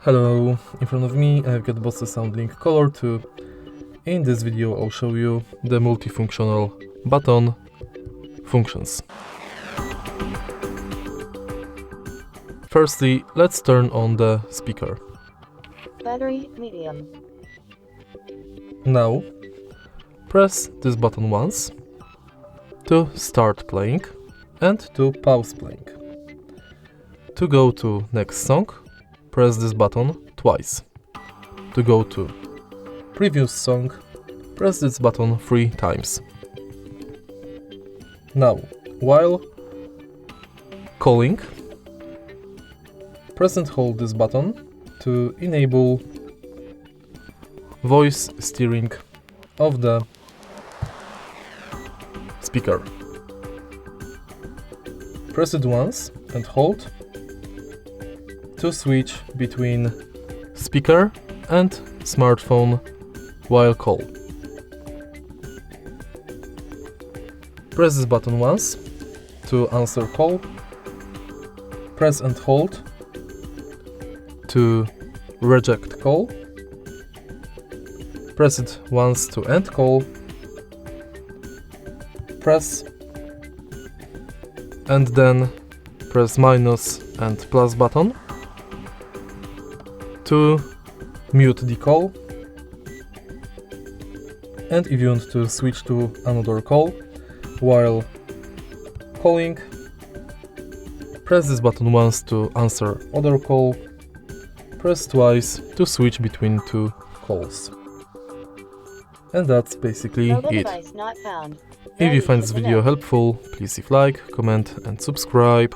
Hello, in front of me I've got Bose SoundLink Color 2. In this video I'll show you the multifunctional button functions. Firstly, let's turn on the speaker. Battery medium. Now, press this button once to start playing and to pause playing. To go to next song, press this button twice. To go to previous song, press this button 3 times. Now, while calling, press and hold this button to enable voice steering of the speaker. Press it once and hold to switch between speaker and smartphone while call. Press this button once to answer call. Press and hold to reject call. Press it once to end call. Press and then press minus and plus button to mute the call. And if you want to switch to another call while calling, press this button once to answer other call. Press twice to switch between two calls. And that's basically Mobile it. device not found. If you Ready find to this video connect. helpful, please leave like, comment and subscribe.